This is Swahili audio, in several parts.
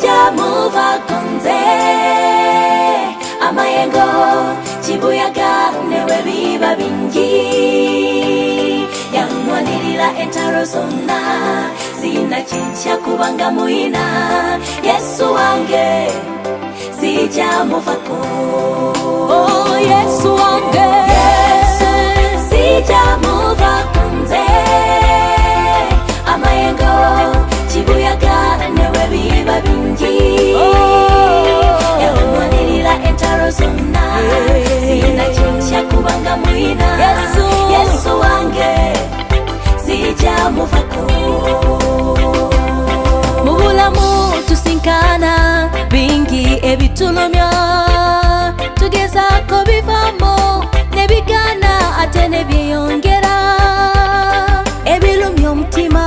sijamuva konze amayengo kibuyaga newe biba bingi yanwanirira entaro zonna sinachicha kubanga muina Yesu wange sijamuvako oh Yesu wange sijamuva konze amayengo kibuyaga newe biba bingi yanwanirira entaro zonna sinachicha kubanga muina Yesu wange sijamuvako mubulamu tusinkana bingi ebitulumya tugeza ko bivamo nebigana ate nebyeyongera ebilumya omutima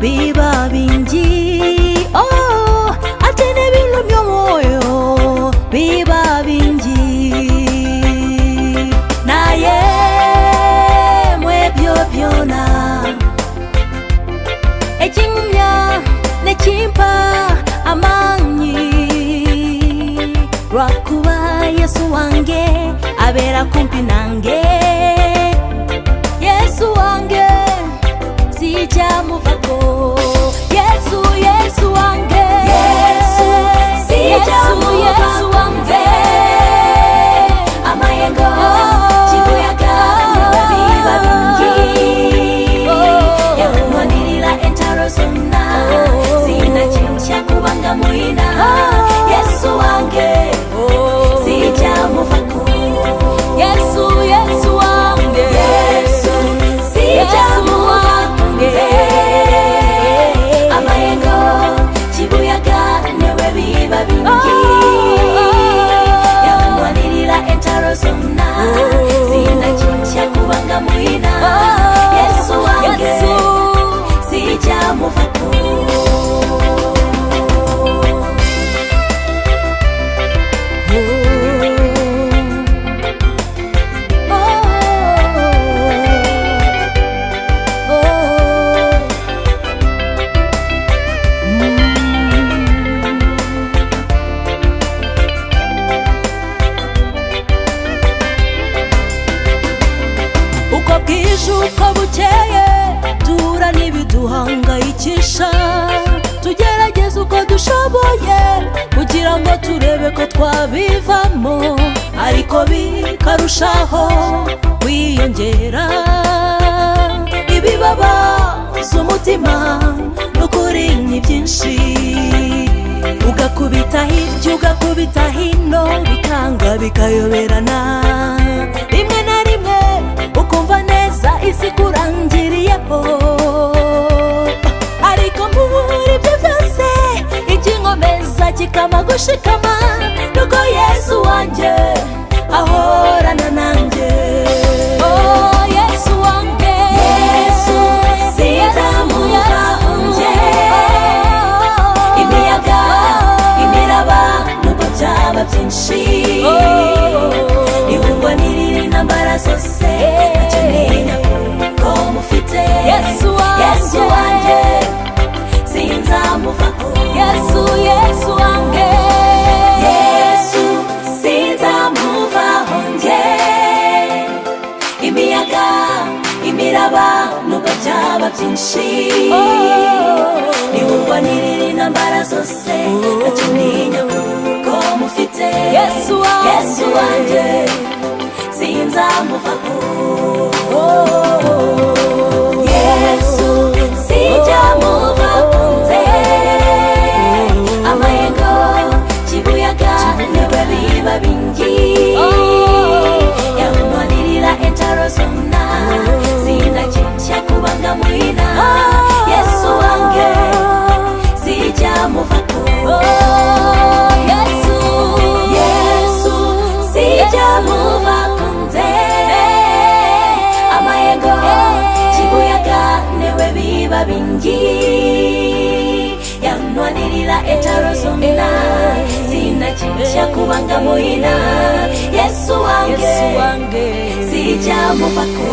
biba bingi oh ate nebilumya omwoyo biba bingi naye mwebyo byona ekingumya nekimpa amanyi lwakuba Yesu wange abera kumpi nange Yesu wange sijamuvako Yesu wange Yesu wange amayengo kibuyaga newe biba bingi yanwanirira entaro zonna sinachicha kubanga muina Yesu wange sijamuvako Yesu wange sijamuvako amayengo kibuyaga newe biba bingi yanwanirira entaro zonna sinachicha kubanga muina Yesu wange sijamuvako uko bwije uko bukeye duhura n'ibiduhangayikisha tugerageza uko dushoboye kugira ngo turebe ko twabivamo ariko bikarushaho kwiyongera ibibabaza umutima n'ukuri ni byinshi ugakubita hirya ugakubita hino bikanga bikayoberana rimwe na rimwe ukumva neza isi kurangiriyeho ariko muri ibyo byose ikinkomeza kikama gushikama nuko Yesu wanjye ahorana nanjye oh Yesu wanjye sizamuva onje imiyaga imiraba nubwo byaba byinshi ihungwanirira intambara zose akeneye ko mufite Yesu wanjye sinzamuvako Yesu wanjye sinzamuvaho njye imiyaga imiraba nubwo byaba byinshi ihungwanirira intambara zose akeneye ko mufite Yesu wanjye sinzamuvako Yesu sijamuvako nze amayengo kibuyaga newe biba bingi yanwanirira entaro zonna sinachicha kubanga muina Yesu wange sijamuvako Yesu sijamuvako nze amayengo kibuyaga newe biba bingi yanwanirira entaro zonna sinachicha kubanga muina Yesu wange sijamuvako